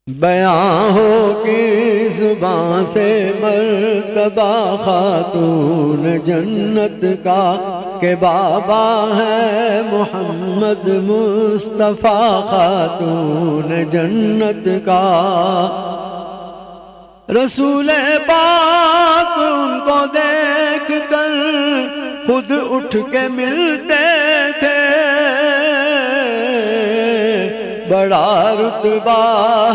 بیاں ہو کی زبان سے مرتبہ خاتون جنت کا کہ بابا ہے محمد مصطفیٰ خاتون جنت کا۔ رسول پاک ان کو دیکھ کر خود اٹھ کے ملتے تھے، بڑا رتبہ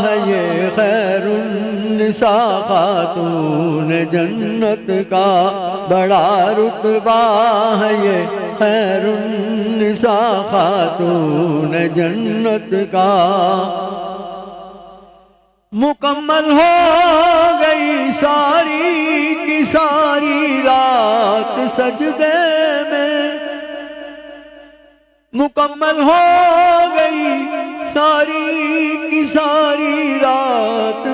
ہے یہ خیر النساء خاتون جنت کا، بڑا رتبہ ہے یہ خیر النساء خاتون جنت کا۔ مکمل ہو گئی ساری کی ساری رات سجدے میں، مکمل ہو گئی ساری کی ساری رات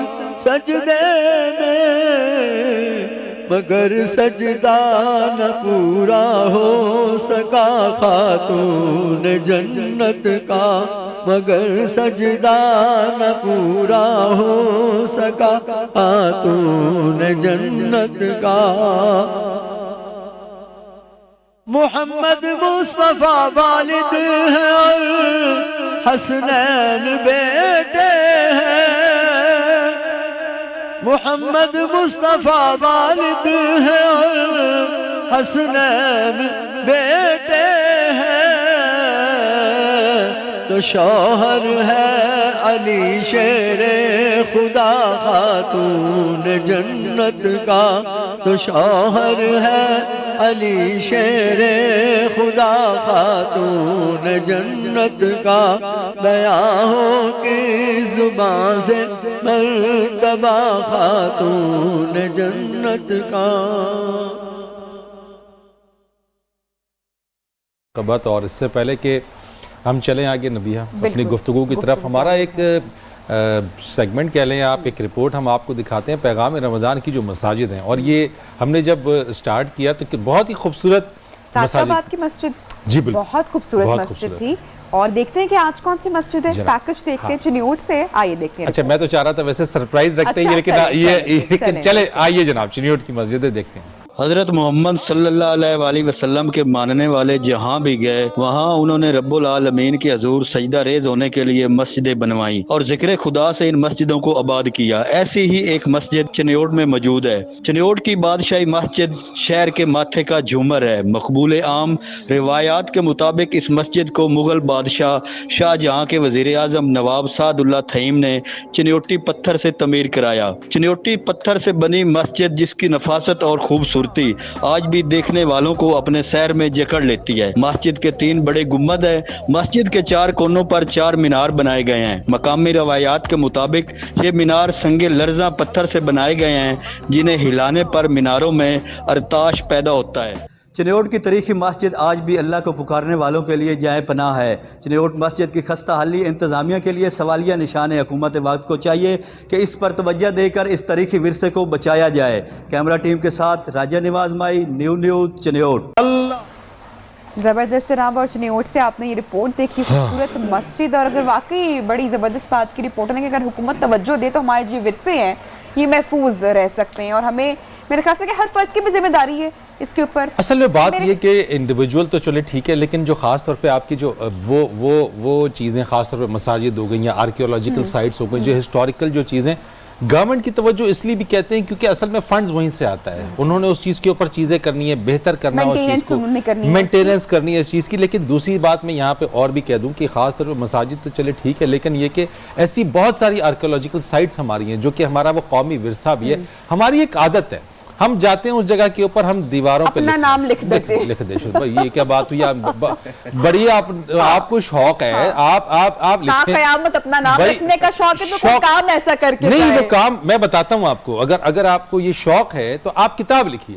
سجدے میں، مگر سجدہ نہ پورا ہو سکا خاتون جنت کا، مگر سجدہ نہ پورا ہو سکا خاتون جنت کا۔ محمد مصطفیٰ والد ہے اور حسنین بیٹے ہیں، محمد مصطفیٰ والد ہے اور حسنین بیٹے ہیں، تو شوہر ہے علی شیر خدا خاتون جنت کا، تو شوہر ہے علی شیر خدا خاتون جنت کا۔ بیاں ہو کی زبان سے مرتبہ خاتون جنت کا۔ قبط اور اس سے پہلے کہ ہم چلیں آگے نبیہ اپنی گفتگو کی طرف، ہمارا ایک سیگمنٹ کہہ لیں آپ، ایک رپورٹ ہم آپ کو دکھاتے ہیں پیغام رمضان کی جو مساجد ہیں، اور یہ ہم نے جب سٹارٹ کیا تو بہت ہی خوبصورت سعد آباد کی مسجد جی بالکل بہت خوبصورت مسجد تھی، اور دیکھتے ہیں کہ آج کون سی مسجد ہے، پیکج دیکھتے ہیں چنیوٹ سے، آئیے دیکھتے ہیں۔ اچھا میں تو چاہ رہا تھا ویسے سرپرائز رکھتے ہیں، لیکن چلے آئیے جناب چنیوٹ کی مسجدیں دیکھتے ہیں۔ حضرت محمد صلی اللہ علیہ وآلہ وسلم کے ماننے والے جہاں بھی گئے وہاں انہوں نے رب العالمین کے حضور سجدہ ریز ہونے کے لیے مسجدیں بنوائیں اور ذکر خدا سے ان مسجدوں کو آباد کیا۔ ایسی ہی ایک مسجد چنیوٹ میں موجود ہے۔ چنیوٹ کی بادشاہی مسجد شہر کے ماتھے کا جھومر ہے۔ مقبول عام روایات کے مطابق اس مسجد کو مغل بادشاہ شاہ جہاں کے وزیر اعظم نواب سعد اللہ تھیم نے چنیوٹی پتھر سے تعمیر کرایا۔ چنیوٹی پتھر سے بنی مسجد جس کی نفاست اور خوبصورتی آج بھی دیکھنے والوں کو اپنے سیر میں جکڑ لیتی ہے۔ مسجد کے 3 بڑے گنبد ہیں۔ مسجد کے 4 کونوں پر 4 مینار بنائے گئے ہیں۔ مقامی روایات کے مطابق یہ مینار سنگ لرزاں پتھر سے بنائے گئے ہیں جنہیں ہلانے پر میناروں میں ارتعاش پیدا ہوتا ہے۔ چنیوٹ کی تاریخی مسجد آج بھی اللہ کو پکارنے والوں کے لیے جائے پناہ ہے۔ چنیوٹ مسجد کی خستہ حالی انتظامیہ کے لیے سوالیہ نشان ہے۔ حکومت وقت کو چاہیے کہ اس پر توجہ دے کر اس تاریخی ورثے کو بچایا جائے۔ کیمرہ ٹیم کے ساتھ راجہ نواز مائی، نیوز چنیوٹ۔ زبردست جناب، اور چنیوٹ سے آپ نے یہ رپورٹ دیکھی، خوبصورت مسجد، اور اگر واقعی بڑی زبردست بات کی رپورٹ ہے کہ اگر حکومت توجہ دے تو ہمارے جو ورثے ہیں یہ محفوظ رہ سکتے ہیں، اور ہمیں میرے خیال سے کہ ہر فرد کی بھی ذمہ داری ہے اس کے اوپر۔ اصل میں بات یہ کہ انڈیویجول تو چلے ٹھیک ہے، لیکن جو خاص طور پہ آپ کی جو وہ چیزیں خاص طور پہ مساجد ہو گئی یا آرکیولوجیکل سائٹس ہو گئی، جو ہسٹوریکل جو چیزیں گورنمنٹ کی توجہ اس لیے بھی کہتے ہیں کیونکہ اصل میں فنڈز وہیں سے آتا ہے، انہوں نے اس چیز کے اوپر چیزیں کرنی ہے، بہتر کرنا ہے، اس چیز کو مینٹیننس کرنی ہے اس چیز کی۔ لیکن دوسری بات میں یہاں پہ اور بھی کہہ دوں کہ خاص طور پہ مساجد تو چلے ٹھیک ہے، لیکن یہ کہ ایسی بہت ساری آرکیولوجیکل سائٹس ہماری ہیں جو کہ ہمارا وہ قومی ورثہ بھی ہے، ہماری ایک عادت ہے، ہم جاتے ہیں اس جگہ کے اوپر ہم دیواروں پہ اپنا نام لکھ دیتے ہیں۔ لکھ دے بھائی، یہ کیا بات ہوئی؟ بڑی آپ کو شوق ہے، آپ لکھیں، قیامت اپنا نام لکھنے کا شوق ہے تو کوئی کام ایسا کر کے نہیں، وہ کام میں بتاتا ہوں آپ کو، اگر آپ کو یہ شوق ہے تو آپ کتاب لکھیے،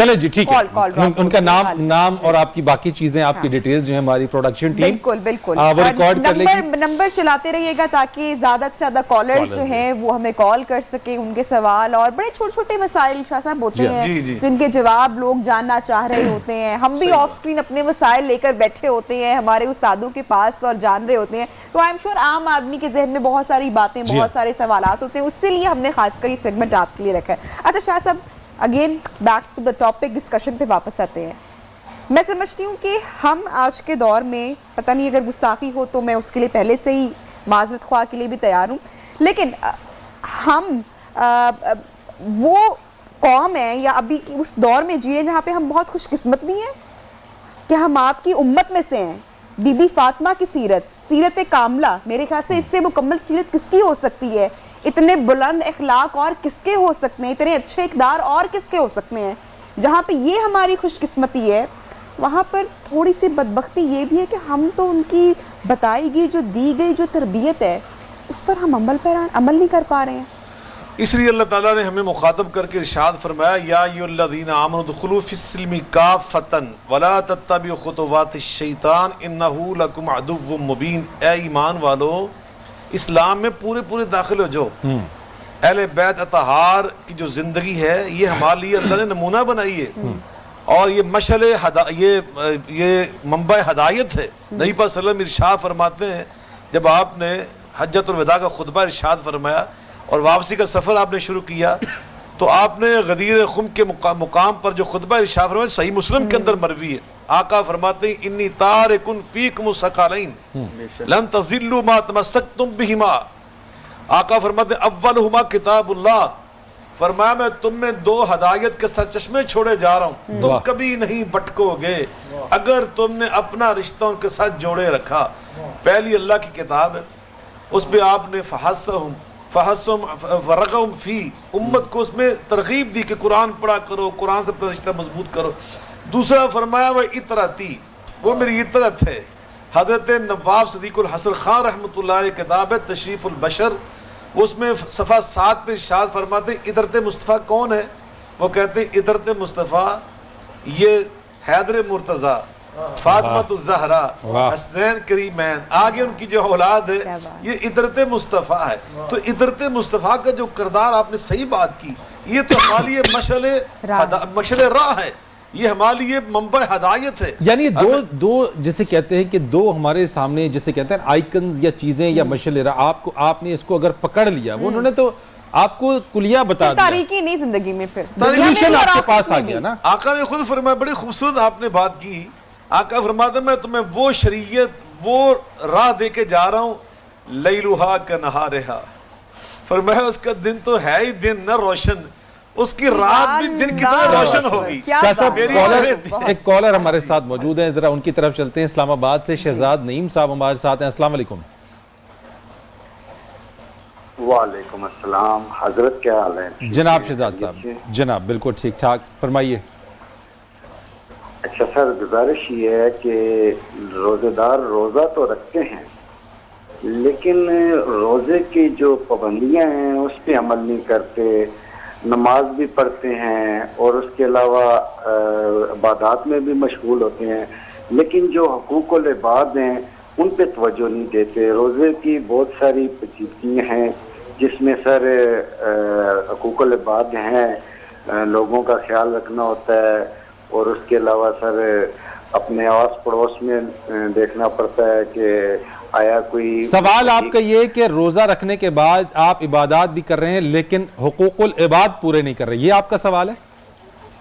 چلے جی ٹھیک Call ہے، drop ان کا ہوتی ہے۔ نام اور آپ کی باقی چیزیں، آپ کی ڈیٹیلز جو ہیں ہماری پروڈکشن ٹیم بالکل بالکل وہ ریکارڈ کر لے گی۔ نمبر چلاتے رہیے گا تاکہ زیادہ سے زیادہ کالرز جو ہیں وہ ہمیں کال کر سکیں، ان کے سوال اور بڑے چھوٹے چھوٹے مسائل شاہ صاحب ہوتے ہیں جن کے جواب لوگ جاننا چاہ رہے ہوتے ہیں، ہم بھی آف سکرین اپنے مسائل لے کر بیٹھے ہوتے ہیں ہمارے استادوں کے پاس اور جان رہے ہوتے ہیں، تو آئی ایم شیور عام آدمی کے ذہن میں بہت ساری باتیں، بہت سارے سوالات ہوتے ہیں، اس سے لیے ہم نے خاص کر یہ سیگمنٹ آپ کے لیے رکھا ہے۔ اچھا شاہ صاحب، again back to the topic, discussion پہ واپس آتے ہیں۔ میں سمجھتی ہوں کہ ہم آج کے دور میں، پتہ نہیں اگر گستاخی ہو تو میں اس کے لیے پہلے سے ہی معذرت خواہ کے لیے بھی تیار ہوں، لیکن ہم وہ قوم ہیں یا ابھی اس دور میں جی رہے ہیں جہاں پہ ہم بہت خوش قسمت بھی ہیں کہ ہم آپ کی امت میں سے ہیں۔ بی بی فاطمہ کی سیرت کاملہ، میرے خیال سے اس سے مکمل سیرت کس کی ہو سکتی ہے؟ اتنے بلند اخلاق اور کس کے ہو سکتے ہیں؟ اتنے اچھے اقدار اور کس کے ہو سکتے ہیں؟ جہاں پہ یہ ہماری خوش قسمتی ہے، وہاں پر تھوڑی سی بدبختی یہ بھی ہے کہ ہم تو ان کی بتائی گئی جو دی گئی جو تربیت ہے اس پر ہم عمل نہیں کر پا رہے ہیں۔ اس لیے اللہ تعالیٰ نے ہمیں مخاطب کر کے ارشاد فرمایا، یا ایھا الذین آمنوا ادخلوا فی السلم کافۃ ولا تتبعوا خطوات الشیطان انہ لکم عدو مبین۔ اے ایمان والو، اسلام میں پورے داخل ہو جو۔ اہل بیت اطہار کی جو زندگی ہے یہ ہمارے لیے اللہ نے نمونہ بنائی ہے اور یہ مشعل یہ منبع ہدایت ہے۔ نبی پاک صلی اللہ علیہ وسلم ارشاد فرماتے ہیں، جب آپ نے حجۃ الوداع کا خطبہ ارشاد فرمایا اور واپسی کا سفر آپ نے شروع کیا تو آپ نے غدیر خم کے مقام پر جو خطبہ ارشاد فرمایا صحیح مسلم کے اندر مروی ہے، آقا فرماتے ہیں انی تارکن فیکم الثقلین لن تضلوا ما تمسکتم بہما۔ آقا فرماتے ہیں اولہما کتاب اللہ، فرمایا میں تم میں دو ہدایت کے ساتھ چشمے چھوڑے جا رہا ہوں، تم کبھی نہیں بھٹکو گے اگر تم نے اپنا رشتہ ان کے ساتھ جوڑے رکھا۔ پہلی اللہ کی کتاب ہے، اس پہ آپ نے فحسم فرغم فی، امت کو اس میں ترغیب دی کہ قرآن پڑھا کرو، قرآن سے اپنا رشتہ مضبوط کرو۔ دوسرا فرمایا وہ اطرتی، وہ میری اطرت ہے۔ حضرت نواب صدیق الحسن خان رحمۃ اللہ علیہ کتاب ہے تشریف البشر، اس میں صفحہ 7 پہ ارشاد فرماتے ہیں اطرت مصطفیٰ کون ہے؟ وہ کہتے ہیں اطرت مصطفیٰ یہ حیدر مرتضیٰ، فاطمہ الزہرا، حسنین کریمین، آگے ان کی جو اولاد ہے یہ اطرت مصطفیٰ ہے۔ تو اطرت مصطفیٰ کا جو کردار آپ نے صحیح بات کی، یہ تو ہمارے لیے مشعل راہ ہے، یہ ہمارے لیے منبع ہدایت ہے۔ یعنی دو جسے کہتے ہیں کہ دو ہمارے سامنے جسے کہتے ہیں آئیکنز یا چیزیں یا مشعل راہ، آپ نے اس کو اگر پکڑ لیا، وہ انہوں نے تو آپ کو کلیہ بتا دیا، تاریخی نہیں زندگی میں، پھر سولوشن آپ کے پاس آ گیا نا۔ آقا نے خود فرمایا، بڑی خوبصورت آپ نے بات کی، آقا فرماتے ہیں میں تمہیں وہ شریعت، وہ راہ دے کے جا رہا ہوں، لیلھا کنہارھا، فرمایا اس کا دن تو ہے ہی دن نہ روشن، اس کی رات بھی دن کی طرح روشن ہوگی۔ شاہ صاحب ایک کالر ہمارے ساتھ موجود ہیں، ذرا ان کی طرف چلتے ہیں۔ اسلام آباد سے شہزاد نعیم صاحب ہمارے ساتھ ہیں۔ السلام علیکم۔ وعلیکم السلام حضرت، کیا حال ہے جناب شہزاد صاحب؟ جناب بالکل ٹھیک ٹھاک، فرمائیے۔ اچھا سر، گزارش یہ ہے کہ روزے دار روزہ تو رکھتے ہیں لیکن روزے کی جو پابندیاں ہیں اس پہ عمل نہیں کرتے، نماز بھی پڑھتے ہیں اور اس کے علاوہ عبادات میں بھی مشغول ہوتے ہیں، لیکن جو حقوق العباد ہیں ان پہ توجہ نہیں دیتے۔ روزے کی بہت ساری پیچیدگیاں ہیں جس میں سر حقوق العباد ہیں، لوگوں کا خیال رکھنا ہوتا ہے، اور اس کے علاوہ سر اپنے آس پڑوس میں دیکھنا پڑتا ہے کہ آیا کوئی۔ سوال آپ کا یہ کہ روزہ رکھنے کے بعد آپ عبادات بھی کر رہے ہیں لیکن حقوق العباد پورے نہیں کر رہے، یہ آپ کا سوال ہے؟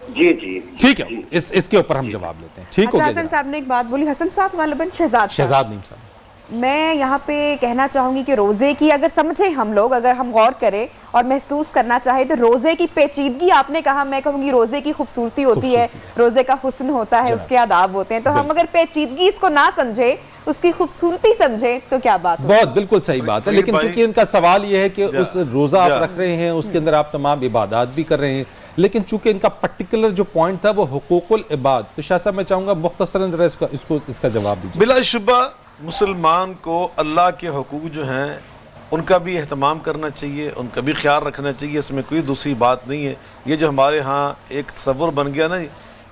جی جی ٹھیک ہے، اس کے اوپر ہم جواب لیتے ہیں۔ ٹھیک ہو گیا؟ حسن صاحب نے ایک بات بولی، حسن صاحب غالباً شہزاد نعیم صاحب، میں یہاں پہ کہنا چاہوں گی کہ روزے کی اگر سمجھیں ہم لوگ، اگر ہم غور کریں اور محسوس کرنا چاہیں تو روزے کی پیچیدگی، آپ نے کہا، میں کہوں گی روزے کی خوبصورتی ہوتی ہے، روزے کا حسن ہوتا ہے، اس کے آداب ہوتے ہیں، تو ہم اگر پیچیدگی اس کو نہ سمجھیں، اس کی خوبصورتی سمجھیں تو کیا بات ہوتی ہے؟ بہت بالکل صحیح بات ہے، لیکن چونکہ ان کا سوال یہ ہے کہ اس روزہ آپ رکھ رہے ہیں، اس کے اندر آپ تمام عبادات بھی کر رہے ہیں، لیکن چونکہ ان کا پرٹیکولر جو پوائنٹ تھا وہ حقوق العباد، تو شاہ صاحب میں چاہوں گا مختصراً ذرا اس کا جواب دیجیے۔ بلا شبہ مسلمان کو اللہ کے حقوق جو ہیں ان کا بھی اہتمام کرنا چاہیے، ان کا بھی خیال رکھنا چاہیے، اس میں کوئی دوسری بات نہیں ہے۔ یہ جو ہمارے ہاں ایک تصور بن گیا نا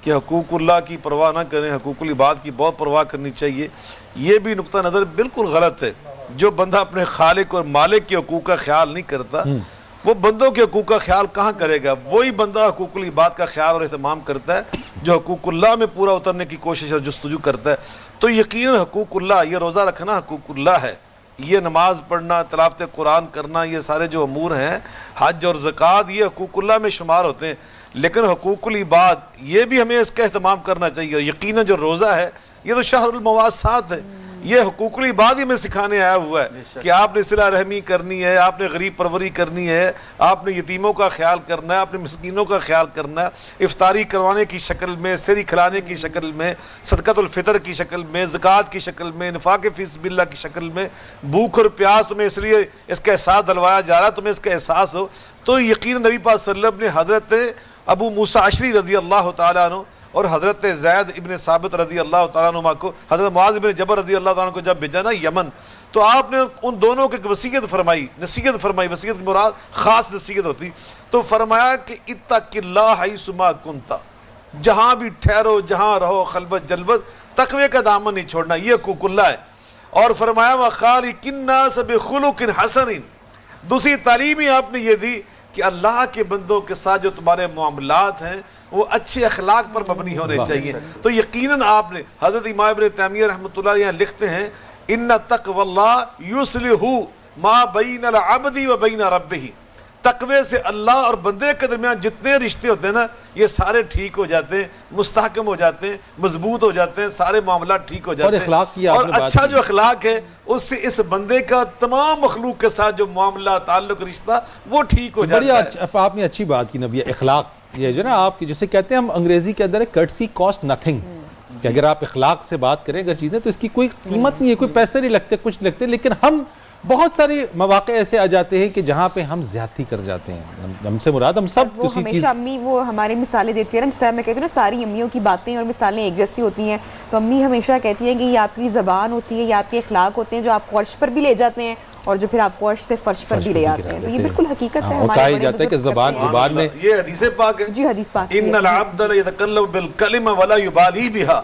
کہ حقوق اللہ کی پرواہ نہ کریں، حقوق العباد کی بہت پرواہ کرنی چاہیے، یہ بھی نقطہ نظر بالکل غلط ہے۔ جو بندہ اپنے خالق اور مالک کے حقوق کا خیال نہیں کرتا وہ بندوں کے حقوق کا خیال کہاں کرے گا؟ وہی بندہ حقوق العباد کا خیال اور اہتمام کرتا ہے جو حقوق اللہ میں پورا اترنے کی کوشش اور جستجو کرتا ہے۔ تو یقیناً حقوق اللہ، یہ روزہ رکھنا حقوق اللہ ہے، یہ نماز پڑھنا، تلاوت قرآن کرنا، یہ سارے جو امور ہیں، حج اور زکوٰۃ، یہ حقوق اللہ میں شمار ہوتے ہیں۔ لیکن حقوق العباد یہ بھی ہمیں اس کا اہتمام کرنا چاہیے۔ یقیناً جو روزہ ہے یہ تو شہر المواسات ہے، یہ حقوق العباد ہی میں سکھانے آیا ہوا ہے کہ آپ نے صلہ رحمی کرنی ہے، آپ نے غریب پروری کرنی ہے، آپ نے یتیموں کا خیال کرنا ہے، آپ نے مسکینوں کا خیال کرنا ہے، افطاری کروانے کی شکل میں، سحری کھلانے کی شکل میں، صدقۃ الفطر کی شکل میں، زکوٰۃ کی شکل میں، انفاق فی سبیل اللہ کی شکل میں، بھوک اور پیاس تمہیں اس لیے اس کا احساس دلوایا جا رہا ہے، تمہیں اس کا احساس ہو۔ تو یقیناً نبی پاک صلی اللہ علیہ وسلم نے حضرت ابو موسیٰ اشعری رضی اللہ تعالیٰ عنہ اور حضرت زید ابن ثابت رضی اللہ تعالیٰ عنہ کو، حضرت معاذ ابن جبل رضی اللہ تعالیٰ عنہ کو جب بھیجا نا یمن، تو آپ نے ان دونوں کی وصیت فرمائی، نصیحت فرمائی۔ وصیت کی مراد خاص نصیحت ہوتی، تو فرمایا کہ اتق اللہ حیث ما کنت، جہاں بھی ٹھہرو، جہاں رہو، خلوت جلوت، تقوی کا دامن نہیں چھوڑنا، یہ حقوق اللہ ہے۔ اور فرمایا وخالق الناس بخلق حسن، دوسری تعلیم ہی آپ نے یہ دی کہ اللہ کے بندوں کے ساتھ جو تمہارے معاملات ہیں وہ اچھے اخلاق پر مبنی ہونے چاہیے۔ تو یقیناً آپ نے، حضرت امام ابن تیمیہ رحمۃ اللہ یہاں لکھتے ہیں ان تقوی اللہ یصلح ما بین العبد و بین ربہ، تقوی سے اللہ اور بندے کے درمیان جتنے رشتے ہوتے ہیں نا یہ سارے ٹھیک ہو جاتے ہیں، مستحکم ہو جاتے ہیں، مضبوط ہو جاتے ہیں، سارے معاملات ٹھیک ہو جاتے ہیں۔ اخلاق کی آپ اور نے بات اچھا کی، جو اخلاق ہے اس سے اس بندے کا تمام مخلوق کے ساتھ جو معاملہ، تعلق، رشتہ وہ ٹھیک ہو جاتا بڑی ہے۔ آپ نے اچھی بات کی نبی، اخلاق یہ جو نا آپ کی جسے کہتے ہیں ہم انگریزی کے اندر ہے کٹسی کاسٹ نتھنگ، کہ اگر آپ اخلاق سے بات کریں اگر چیزیں تو اس کی کوئی قیمت نہیں ہے، کوئی پیسے نہیں لگتے، کچھ لگتے، لیکن ہم بہت سارے مواقع ایسے آ جاتے ہیں کہ جہاں پہ ہم زیادتی کر جاتے ہیں۔ ہم سے مراد ہم سب وہ کسی چیز، ہمیشہ امی وہ ہماری مثالیں دیتی ہے نا، جس طرح میں کہتی ہوں نا ساری امیوں کی باتیں اور مثالیں ایک جیسی ہوتی ہیں، تو امی ہمیشہ کہتی ہیں کہ یہ آپ کی زبان ہوتی ہے، یہ آپ کے اخلاق ہوتے ہیں جو آپ فرش پر بھی لے جاتے ہیں اور جو پھر آپ فرش سے فرش پر بھی لے آتے ہیں۔ تو یہ بالکل حقیقت ہے، اور کہا جاتا ہے کہ زبان میں یہ حدیث پاک ہے، جی حدیث پاک ان العبد لیتکلم بالکلمہ ولا یبالی بہا،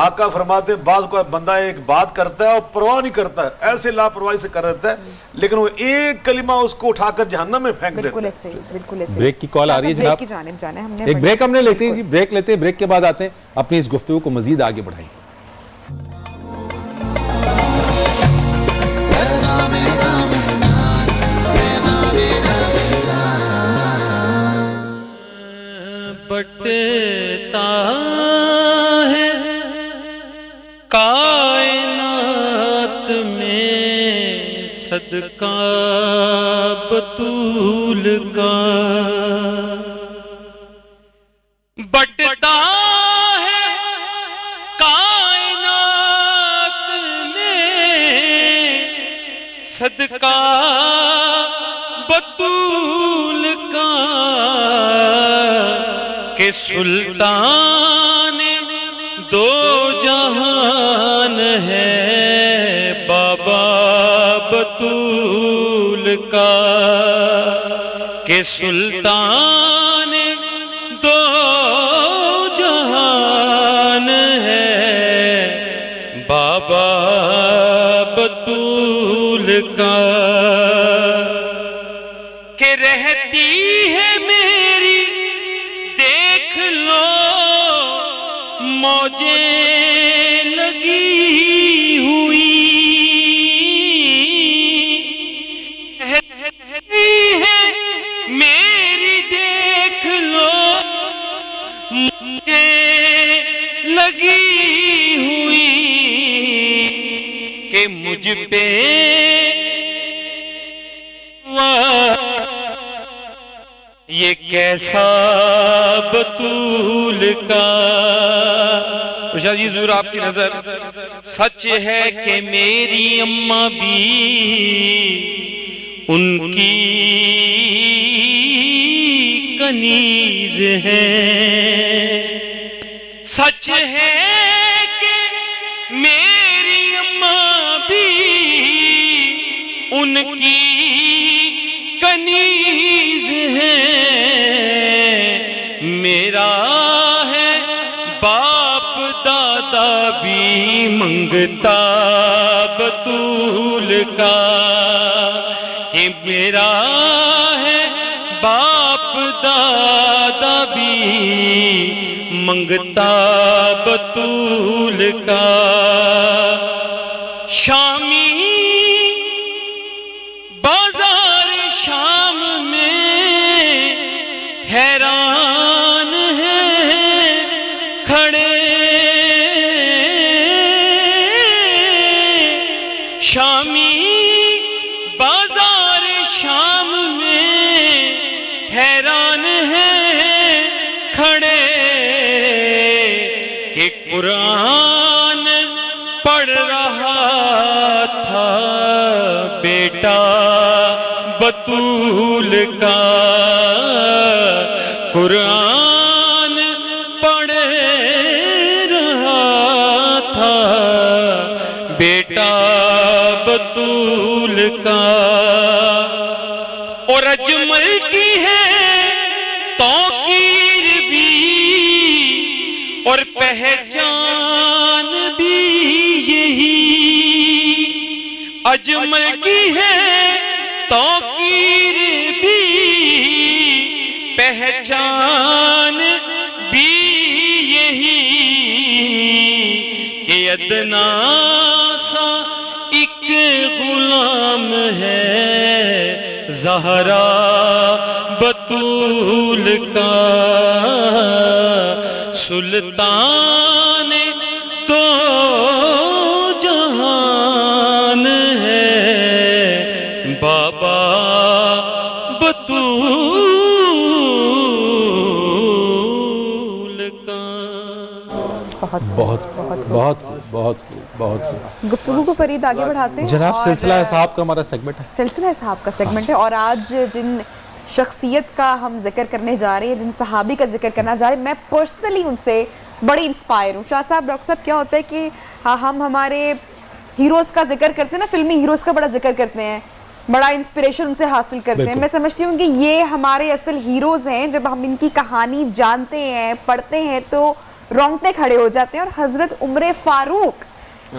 آقا فرماتے ہیں بعض کو بندہ ایک بات کرتا ہے اور پرواہ نہیں کرتا ہے، ایسے لاپرواہی سے کر دیتا ہے، لیکن وہ ایک کلمہ اس کو اٹھا کر جہنم میں پھینک دیتا بالکل ہے۔ ایسے بالکل ایسے۔ بریک کی کال آ رہی ہے جناب، بریک کی جانب جانا ہے ہم نے، ایک بریک ہم نے لیتے ہیں، بریک لیتے ہیں، بریک کے بعد آتے ہیں اپنی اس گفتگو کو مزید آگے بڑھائیں گے۔ بٹتا ہے کائنات میں صدقہ بطول کا، بٹتا ہے کائنات میں صدقہ بطول کا، کہ سلطان دو جہان ہے بابا بطول کا، کہ سلطان دو جہان ہے بابا بطول کا، کہ رہتی ہے میری دیکھ لو موجیں لگی ہوئی، ہے میری دیکھ لو موجیں لگی ہوئی، کہ مجھ پہ یہ کیسا بطول کا۔ شاہ جی حضور آپ کی نظر، سچ ہے کہ میری اماں بھی ان کی کنیز ہے، سچ ہے کہ میری اماں بھی ان کی ہے باپ دادا بھی منگتا بطول کا، کہ میرا ہے باپ دادا بھی منگتا بطول کا۔ شامی بازار شام میں حیران ہیں کھڑے، شامی بازار شام میں حیران ہیں کھڑے، کہ قرآن پڑھ رہا تھا بیٹا بطول کا، قرآن پڑھ رہا تھا بیٹا بطول کا۔ اور اجمل کی ہے توقیر بھی اور پہچان بھی یہی، اجمل کی ہے توقیر بھی پہچان بھی یہی، کہ ادنا سا ایک غلام ہے زہرا بطول کا، سلطان تو جہان ہے بابا بطول کا۔ بہت بہت بہت بہت بہت گفتگو کو فرید آگے بڑھاتے ہیں جناب، اور سلسلہ صاحب کا ہمارا سیگمنٹ ہے، سلسلہ صاحب کا سیگمنٹ ہے، اور آج جن شخصیت کا ہم ذکر کرنے جا رہے ہیں، جن صحابی کا ذکر کرنا جا رہے ہیں، میں پرسنلی ان سے بڑی انسپائر ہوں۔ شاہ صاحب، ڈاکٹر صاحب، کیا ہوتا ہے کہ ہم ہمارے ہیروز کا ذکر کرتے ہیں نا، فلمی ہیروز کا بڑا ذکر کرتے ہیں، بڑا انسپریشن ان سے حاصل کرتے ہیں۔ میں سمجھتی ہوں کہ یہ ہمارے اصل ہیروز ہیں، جب ہم ان کی کہانی جانتے ہیں، پڑھتے ہیں تو رونگٹے کھڑے ہو جاتے ہیں۔ اور حضرت عمر فاروق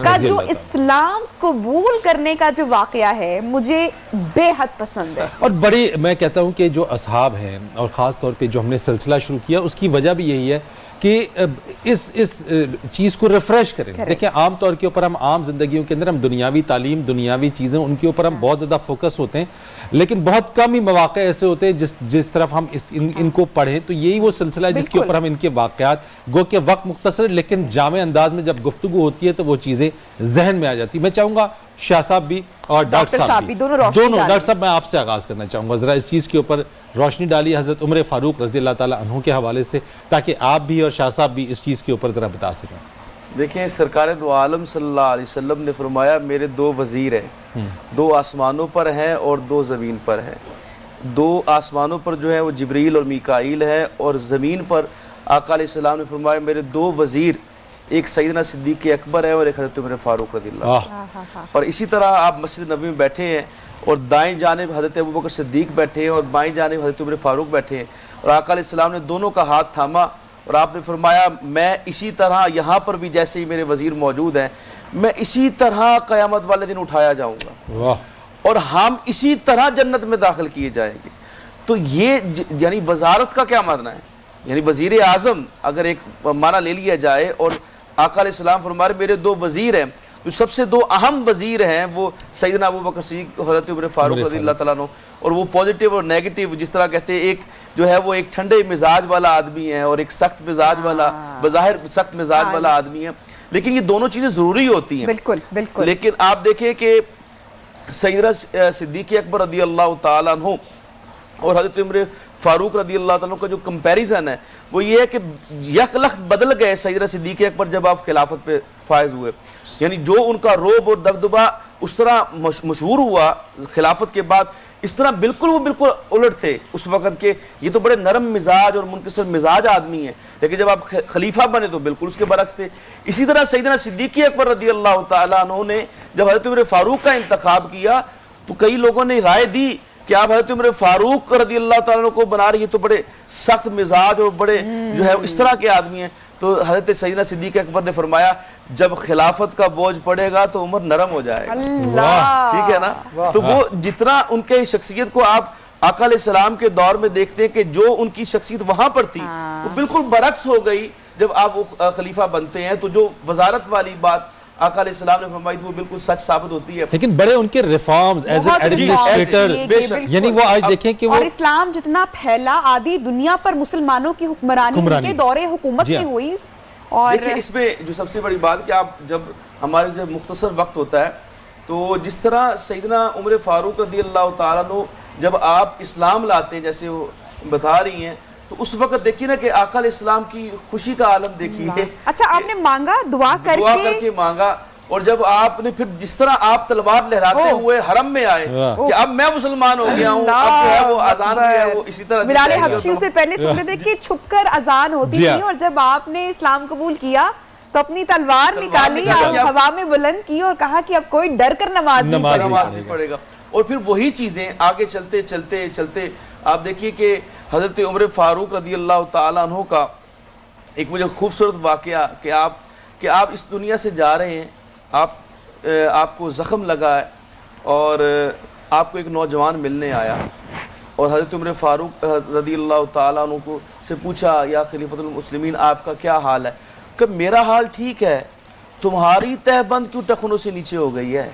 کا جو اسلام قبول کرنے کا جو واقعہ ہے مجھے بے حد پسند ہے، اور بڑی، میں کہتا ہوں کہ جو اصحاب ہیں اور خاص طور پہ جو ہم نے سلسلہ شروع کیا اس کی وجہ بھی یہی ہے کہ اس چیز کو ریفریش کریں۔ دیکھیں، عام طور کے اوپر ہم عام زندگیوں کے اندر ہم دنیاوی تعلیم، دنیاوی چیزیں، ان کے اوپر ہم بہت زیادہ فوکس ہوتے ہیں، لیکن بہت کم ہی مواقع ایسے ہوتے ہیں جس طرف ہم ان کو پڑھیں۔ تو یہی وہ سلسلہ ہے جس کے اوپر ہم ان کے واقعات، گو کہ وقت مختصر لیکن جامع انداز میں جب گفتگو ہوتی ہے تو وہ چیزیں ذہن میں آ جاتی۔ میں چاہوں گا شاہ صاحب بھی اور ڈاکٹر صاحب بھی، دونوں ڈاکٹر صاحب، میں آپ سے آغاز کرنا چاہوں گا، ذرا اس چیز کے اوپر روشنی ڈالی حضرت عمر فاروق رضی اللہ تعالیٰ عنہ کے حوالے سے، تاکہ آپ بھی اور شاہ صاحب بھی اس چیز کے اوپر ذرا بتا سکیں۔ دیکھیں، سرکار دو عالم صلی اللہ علیہ وسلم نے فرمایا میرے دو وزیر ہیں، دو آسمانوں پر ہیں اور دو زمین پر ہیں۔ دو آسمانوں پر جو ہے وہ جبریل اور میکائیل ہے، اور زمین پر آقا علیہ السلام نے فرمایا میرے دو وزیر، ایک سیدنا صدیق اکبر ہے اور ایک حضرت عمر فاروق رضی اللہ۔ اور اسی طرح آپ مسجد نبوی میں بیٹھے ہیں اور دائیں جانب حضرت ابوبکر صدیق بیٹھے ہیں اور بائیں جانب حضرت عمر فاروق بیٹھے ہیں، اور آقا علیہ السلام نے دونوں کا ہاتھ تھاما اور آپ نے فرمایا میں اسی طرح یہاں پر بھی جیسے ہی میرے وزیر موجود ہیں، میں اسی طرح قیامت والے دن اٹھایا جاؤں گا اور ہم اسی طرح جنت میں داخل کیے جائیں گے۔ تو یہ یعنی وزارت کا کیا معنی ہے؟ یعنی وزیر اعظم اگر ایک معنی لے لیا جائے، اور آقا علیہ السلام فرما رہے میرے دو وزیر ہیں، تو سب سے دو اہم وزیر ہیں وہ سیدنا ابوبکر صدیق اور حضرت عمر فاروق رضی اللہ تعالیٰ عنہ، اور وہ پازیٹیو اور نیگیٹو، جس طرح کہتے ہیں ایک جو ہے وہ ایک ٹھنڈے مزاج والا آدمی ہے اور ایک سخت مزاج والا، بظاہر سخت مزاج والا آدمی ہے، لیکن یہ دونوں چیزیں ضروری ہوتی ہیں۔ بالکل بالکل۔ لیکن آپ دیکھیں کہ سیدنا صدیق اکبر رضی اللہ تعالیٰ عنہ اور حضرت عمر فاروق رضی اللہ تعالیٰ عنہ کا جو کمپیریزن ہے وہ یہ ہے کہ یک لخت بدل گئے سیدنا صدیق اکبر جب آپ خلافت پہ فائز ہوئے، یعنی جو ان کا روب اور دبدبہ اس طرح مشہور ہوا خلافت کے بعد، اس طرح بالکل وہ بالکل الٹ تھے اس وقت کے، یہ تو بڑے نرم مزاج اور منکسر مزاج آدمی ہیں، لیکن جب آپ خلیفہ بنے تو بالکل اس کے برعکس تھے۔ اسی طرح سیدنا صدیق اکبر رضی اللہ تعالیٰ عنہ نے جب حضرت عمر فاروق کا انتخاب کیا تو کئی لوگوں نے رائے دی کہ آپ حضرت عمر فاروق رضی اللہ تعالیٰ عنہ کو بنا رہی ہیں تو بڑے سخت مزاج اور بڑے جو ہے اس طرح کے آدمی ہیں. تو حضرت سیدنا صدیق اکبر نے فرمایا جب خلافت کا بوجھ پڑے گا تو عمر نرم ہو جائے گا. اللہ ٹھیک ہے نا. تو وہ جتنا ان کے شخصیت کو آپ آقا علیہ السلام کے دور میں دیکھتے ہیں کہ جو ان کی شخصیت وہاں پر تھی وہ بالکل برعکس ہو گئی جب آپ وہ خلیفہ بنتے ہیں. تو جو وزارت والی بات آقا علیہ السلام نے فرمائی تھی وہ بالکل سچ ثابت ہوتی ہے. لیکن بڑے ان کے ریفارمز ایز اے ایڈمنسٹریٹر، یعنی وہ آج دیکھیں کہ وہ اور اسلام جتنا پھیلا آدھی دنیا پر مسلمانوں کی حکمرانی ان کے دور حکومت میں ہوئی. اور دیکھیں اس میں جو سب سے بڑی بات کہ آپ جب ہمارے جب مختصر وقت ہوتا ہے تو جس طرح سیدنا عمر فاروق رضی اللہ تعالیٰ عنہ جب آپ اسلام لاتے ہیں جیسے وہ بتا رہی ہیں تو اس وقت دیکھیے نا کہ آقا علیہ السلام کی خوشی کا عالم دیکھیے. اچھا آپ نے مانگا دعا کر کے مانگا اور جب آپ نے پھر جس طرح آپ تلوار لہراتے ہوئے حرم میں آئے کہ اب میں مسلمان ہو گیا ہوں، اب جو ہے وہ اذان بھی ہے وہ اسی طرح بلال حبشی سے پہلے سنتے تھے کہ چھپ کر اذان ہوتی تھی اور جب آپ نے اسلام قبول کیا تو اپنی تلوار نکالی اور ہوا میں بلند کی اور کہا کہ اب کوئی ڈر کر نماز نہیں پڑھے گا. اور پھر وہی چیزیں آگے چلتے چلتے چلتے آپ دیکھیے کہ حضرت عمر فاروق رضی اللہ تعالیٰ عنہ کا ایک مجھے خوبصورت واقعہ کہ آپ اس دنیا سے جا رہے ہیں، آپ کو زخم لگا ہے اور آپ کو ایک نوجوان ملنے آیا اور حضرت عمر فاروق رضی اللہ تعالیٰ عنہ کو سے پوچھا یا خلیفۃ المسلمین آپ کا کیا حال ہے؟ کہ میرا حال ٹھیک ہے، تمہاری تہ بند کیوں ٹخنوں سے نیچے ہو گئی ہے؟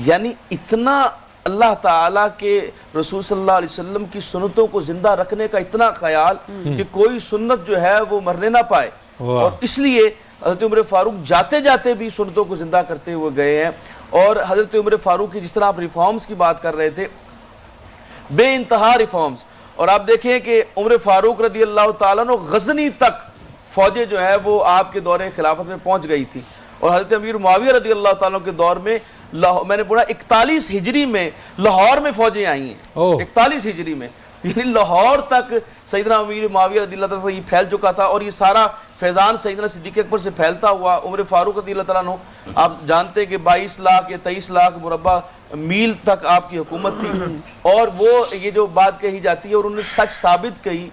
یعنی اتنا اللہ تعالیٰ کے رسول صلی اللہ علیہ وسلم کی سنتوں کو زندہ رکھنے کا اتنا خیال کہ کوئی سنت جو ہے وہ مرنے نہ پائے. اور اس لیے حضرت عمر فاروق جاتے جاتے بھی سنتوں کو زندہ کرتے ہوئے گئے ہیں. اور حضرت عمر فاروق کی جس طرح آپ ریفارمز کی بات کر رہے تھے، بے انتہا ریفارمز. اور آپ دیکھیں کہ عمر فاروق رضی اللہ تعالیٰ عنہ غزنی تک فوجیں جو ہے وہ آپ کے دور خلافت میں پہنچ گئی تھی. اور حضرت امیر معاویہ رضی اللہ تعالیٰ کے دور میں میں نے پڑھا 41 ہجری میں لاہور میں فوجیں آئی ہیں. 41 ہجری میں یعنی لاہور تک سیدنا امیر معاویہ رضی اللہ تعالیٰ یہ پھیل چکا تھا. اور یہ سارا فیضان سیدنا صدیق اکبر سے پھیلتا ہوا عمر فاروق رضی اللہ تعالیٰ عنہ آپ جانتے کہ 22 لاکھ یا 23 لاکھ مربع میل تک آپ کی حکومت تھی. اور وہ یہ جو بات کہی جاتی ہے اور انہوں نے سچ ثابت کہی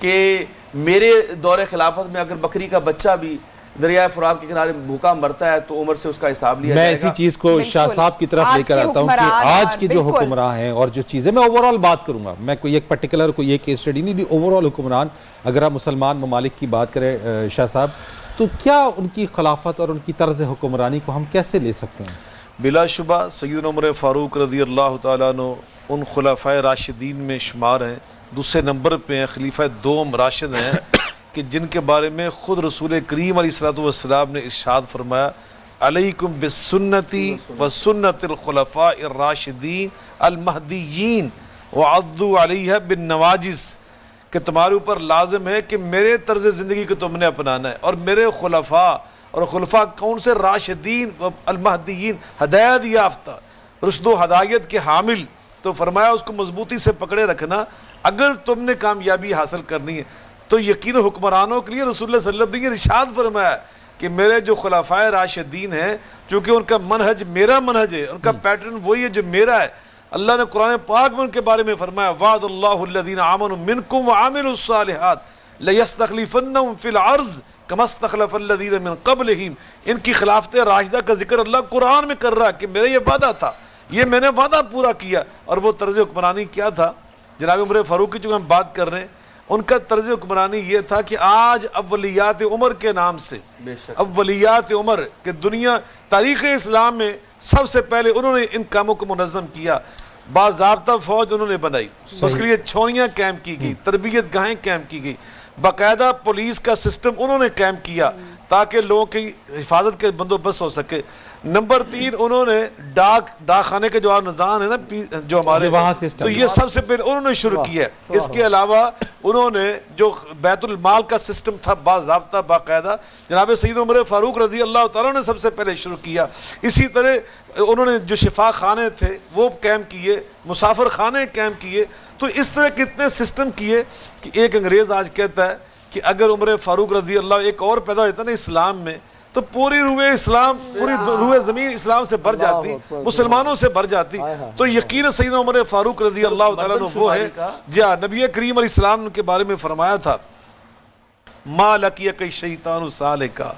کہ میرے دور خلافت میں اگر بکری کا بچہ بھی دریائے فرات کے کنارے بھوکا مرتا ہے تو عمر سے اس کا حساب لیا جائے گا. میں اسی چیز کو شاہ صاحب کی طرف لے کر آتا ہوں کہ آج کے جو حکمراں ہیں اور جو چیزیں میں اوورال بات کروں گا، میں کوئی ایک پرٹیکولر کوئی ایک کیس اسٹڈی نہیں، اوورال حکمران اگر آپ مسلمان ممالک کی بات کریں شاہ صاحب تو کیا ان کی خلافت اور ان کی طرز حکمرانی کو ہم کیسے لے سکتے ہیں؟ بلا شبہ سیدنا عمر فاروق رضی اللہ تعالیٰ عنہ ان خلفائے راشدین میں شمار ہیں. دوسرے نمبر پہ ہیں خلیفہ دوم راشد ہیں کہ جن کے بارے میں خود رسول کریم علیہ الصلوۃ والسلام نے ارشاد فرمایا علیکم بسنتی و سنت الخلفاء الراشدین المہدیین وعضوا علیہ بالنواجذ، کہ تمہارے اوپر لازم ہے کہ میرے طرز زندگی کو تم نے اپنانا ہے. اور میرے خلفاء اور خلفاء کون سے؟ راشدین و المہدیین، ہدایت یافتہ، رشد و ہدایت کے حامل. تو فرمایا اس کو مضبوطی سے پکڑے رکھنا اگر تم نے کامیابی حاصل کرنی ہے. تو یقین حکمرانوں کے لیے رسول اللہ صلی اللہ علیہ وسلم نے ارشاد فرمایا کہ میرے جو خلفائے راشدین ہیں چونکہ ان کا منہج میرا منہج ہے، ان کا پیٹرن وہی ہے جو میرا ہے. اللہ نے قرآن پاک میں ان کے بارے میں فرمایا وعد اللہ الذین آمنوا منکم وعملوا الصالحات لیستخلفنہم فی الارض کما استخلف الذین من قبلہم. ان کی خلافت راشدہ کا ذکر اللہ قرآن میں کر رہا ہے کہ میرا یہ وعدہ تھا، یہ میں نے وعدہ پورا کیا. اور وہ طرز حکمرانی کیا تھا؟ جناب عمر فاروق کی جو ہم بات کر رہے ہیں ان کا طرز حکمرانی یہ تھا کہ آج اولیات عمر کے نام سے، اولیات عمر کہ دنیا تاریخ اسلام میں سب سے پہلے انہوں نے ان کاموں کو منظم کیا. باضابطہ فوج انہوں نے بنائی، اس کے لیے چھوڑیاں قائم کی گئی، تربیت گاہیں قائم کی گئی، باقاعدہ پولیس کا سسٹم انہوں نے قائم کیا تاکہ لوگوں کی حفاظت کے بندوبست ہو سکے. نمبر 3 انہوں نے ڈاک خانے کے جو نظام ہے نا جو ہمارے تو یہ سب سے پہلے انہوں نے شروع کیا ہے. اس کے علاوہ انہوں نے جو بیت المال کا سسٹم تھا باضابطہ باقاعدہ جناب سید عمر فاروق رضی اللہ تعالیٰ نے سب سے پہلے شروع کیا. اسی طرح انہوں نے جو شفا خانے تھے وہ قائم کیے، مسافر خانے قائم کیے. تو اس طرح کتنے سسٹم کیے کہ ایک انگریز آج کہتا ہے کہ اگر عمر فاروق رضی اللہ ایک اور پیدا ہوتا نا اسلام میں تو پوری روح اسلام، پوری روح زمین اسلام سے بھر جاتی، مسلمانوں سے بھر جاتی. تو یقین سیدنا عمر فاروق رضی اللہ تعالیٰ عنہ وہ ہے. جی ہاں، نبی کریم علیہ السلام کے بارے میں فرمایا تھا ما لقیک الشیطان سالکا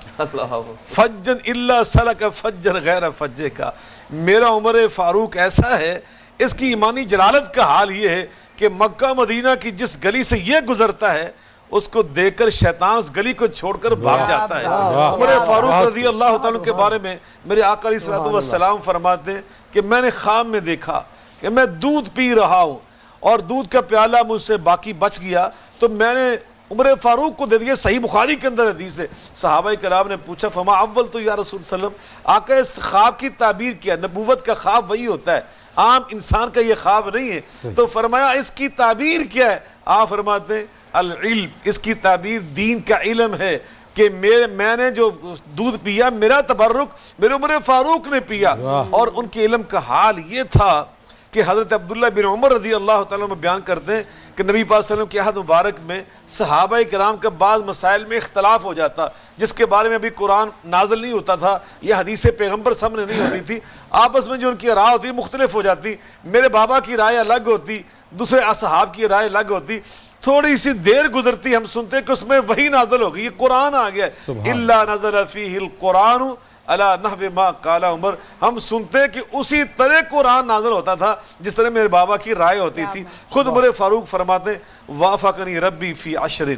فجن الا سلک فجن غیر فجے کا. میرا عمر فاروق ایسا ہے، اس کی ایمانی جلالت کا حال یہ ہے کہ مکہ مدینہ کی جس گلی سے یہ گزرتا ہے اس کو دیکھ کر شیطان اس گلی کو چھوڑ کر بھاگ جاتا ہے. عمر فاروق رضی اللہ تعالیٰ کے بارے میں میرے آقا علیہ الصلوۃ والسلام فرماتے ہیں کہ میں نے خواب میں دیکھا کہ میں دودھ پی رہا ہوں اور دودھ کا پیالہ مجھ سے باقی بچ گیا تو میں نے عمر فاروق کو دے دیا. صحیح بخاری کے اندر حدیث ہے. صحابہ کرام نے پوچھا فما اول تو یا رسول صلی اللہ علیہ وسلم، آقا اس خواب کی تعبیر کیا؟ نبوت کا خواب وہی ہوتا ہے، عام انسان کا یہ خواب نہیں ہے. تو فرمایا اس کی تعبیر کیا ہے؟ آپ فرماتے ہیں العلم، اس کی تعبیر دین کا علم ہے کہ میں نے جو دودھ پیا میرا تبرک میرے عمر فاروق نے پیا. اور ان کے علم کا حال یہ تھا کہ حضرت عبداللہ بن عمر رضی اللہ تعالیٰ عنہ بیان کرتے ہیں کہ نبی پاک صلی اللہ علیہ وسلم کی عہد مبارک میں صحابہ کرام کا بعض مسائل میں اختلاف ہو جاتا جس کے بارے میں ابھی قرآن نازل نہیں ہوتا تھا، یہ حدیث پیغمبر سامنے نہیں ہوتی تھی. آپس میں جو ان کی رائے ہوتی مختلف ہو جاتی. میرے بابا کی رائے الگ ہوتی، دوسرے اصحاب کی رائے الگ ہوتی. تھوڑی سی دیر گزرتی ہم سنتے کہ اس میں وہی نازل ہو گئی، یہ قرآن آ گیا ہے الا نزل فیہ القرآن علی نحو ما قال عمر. ہم سنتے کہ اسی طرح قرآن نازل ہوتا تھا جس طرح میرے بابا کی رائے ہوتی تھی. خود عمر فاروق فرماتے وافقنی ربی فی عشر،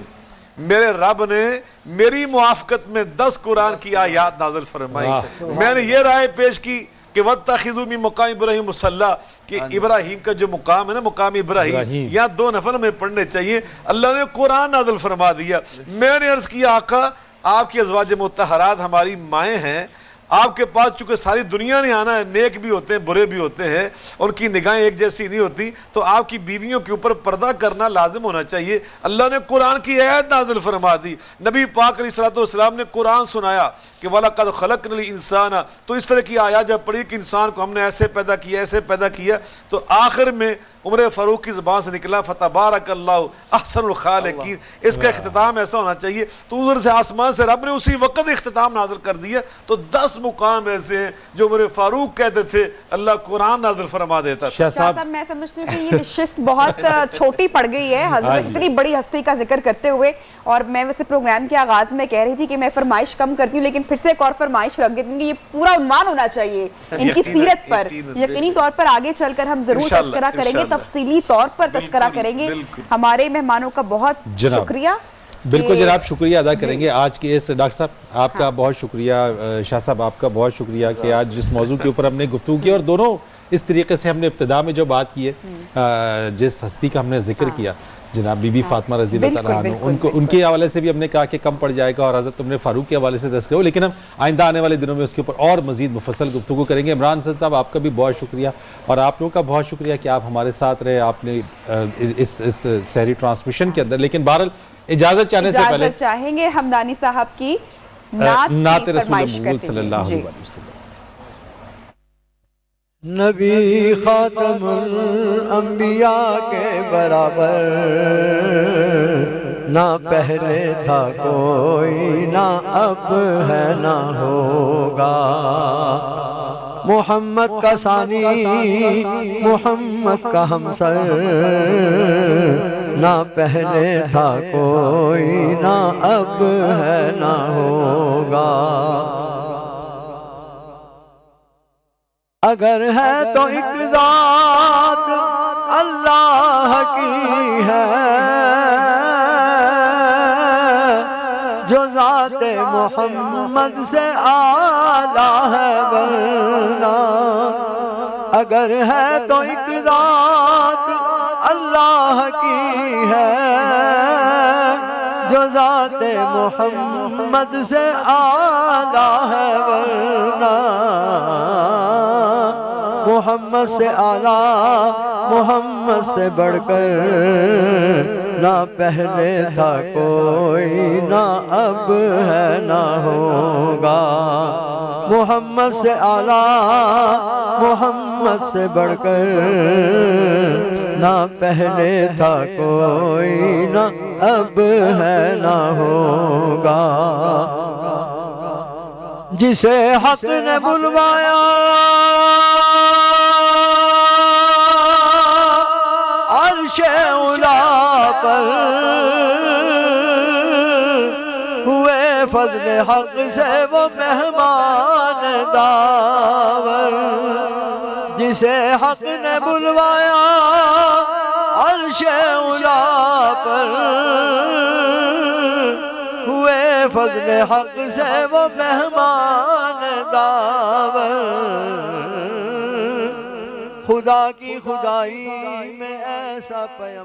میرے رب نے میری موافقت میں 10 قرآن کی آیات نازل فرمائی. میں نے یہ رائے پیش کی کہ وَاتَّخِذُوا مِن مقام ابراہیم مصلی، کہ ابراہیم کا جو مقام ہے نا، مقام ابراہیم، یہاں 2 نفل ہمیں پڑھنے چاہیے. اللہ نے قرآن نازل فرما دیا. میں نے عرض کیا آقا آپ کی ازواج مطہرات ہماری مائیں ہیں، آپ کے پاس چونکہ ساری دنیا نے آنا ہے، نیک بھی ہوتے ہیں برے بھی ہوتے ہیں، ان کی نگاہیں ایک جیسی نہیں ہوتی، تو آپ کی بیویوں کے اوپر پردہ کرنا لازم ہونا چاہیے. اللہ نے قرآن کی آیت نازل فرما دی. نبی پاک علیہ الصلوۃ والسلام نے قرآن سنایا کہ وَلَقَدْ خَلَقْنَا الْإِنسَانَ، تو اس طرح کی آیات جب پڑھی کہ انسان کو ہم نے ایسے پیدا کیا ایسے پیدا کیا. تو آخر میں عمر فاروق کی زبان سے نکلا فتبارک اللہ احسن الخالقین. اس کا اختتام ایسا ہونا چاہیے. تو ادھر سے آسمان سے رب نے اسی وقت اختتام نازل کر دیا. تو 10 مقام ایسے ہیں جو عمر فاروق کہتے تھے اللہ قرآن نازل فرما دیتا تھا. شاہ صاحب میں سمجھتی ہوں کہ یہ نشست بہت چھوٹی پڑ گئی ہے حضرت اتنی بڑی ہستی کا ذکر کرتے ہوئے. اور میں ویسے پروگرام کے آغاز میں کہہ رہی تھی کہ میں فرمائش کم کرتی ہوں، لیکن پھر سے ایک اور فرمائش رکھ دیتی ہوں کہ یہ پورا عنوان ہونا چاہیے ان کی سیرت پر. یقینی طور پر آگے چل کر ہم ضرور تذکرہ کریں گے، تفصیلی طور پر تذکرہ کریں گے. ہمارے مہمانوں کا بہت شکریہ. بالکل جناب، شکریہ ادا کریں گے آج کے اس. ڈاکٹر صاحب آپ کا بہت شکریہ، شاہ صاحب آپ کا بہت شکریہ کہ آج جس موضوع کے اوپر ہم نے گفتگو کی اور دونوں اس طریقے سے ہم نے ابتدا میں جو بات کی ہے، جس ہستی کا ہم نے ذکر کیا جناب بی بی فاطمہ رضی اللہ تعالیٰ عنہ، ان کے حوالے سے بھی ہم نے کہا کہ کم پڑ جائے گا اور حضرت عمر فاروق کے حوالے سے تذکرہ ہو، لیکن ہم آئندہ آنے والے دنوں میں اس کے اوپر اور مزید مفصل گفتگو کریں گے. عمران حسن صاحب آپ کا بھی بہت شکریہ اور آپ لوگوں کا بہت شکریہ کہ آپ ہمارے ساتھ رہے آپ نے اس سحری ٹرانسمیشن کے اندر. لیکن بہرحال اجازت چاہنے سے پہلے چاہیں گے ہمدانی صاحب کی نعت رسول محمد صلی اللہ علیہ وسلم. نبی خاتم الانبیاء کے برابر نہ پہلے تھا کوئی، نہ اب ہے نہ ہوگا. محمد کا ثانی، محمد کا ہمسر، نہ پہلے تھا کوئی، نہ اب ہے نہ ہوگا. اگر ہے تو ایک ذات اللہ کی ہے جو ذات محمد سے اعلیٰ ہے، ورنہ اگر ہے تو ایک ذات اللہ کی ہے جو ذات محمد سے اعلیٰ ہے، ورنہ محمد سے اعلیٰ، محمد سے بڑھ کر نہ پہلے تھا کوئی، نہ اب ہے نہ ہوگا. محمد سے اعلیٰ، محمد سے بڑھ کر نہ پہلے تھا کوئی، نہ اب ہے نہ ہوگا. جسے حق نے بلوایا عرش اولا پر، ہوئے فضل حق سے وہ مہمان داور، جسے حق نے بلوایا عرش اولا پر، ہوئے فضل حق سے وہ مہمان داور، خدا کی خدائی میں ایسا پیغام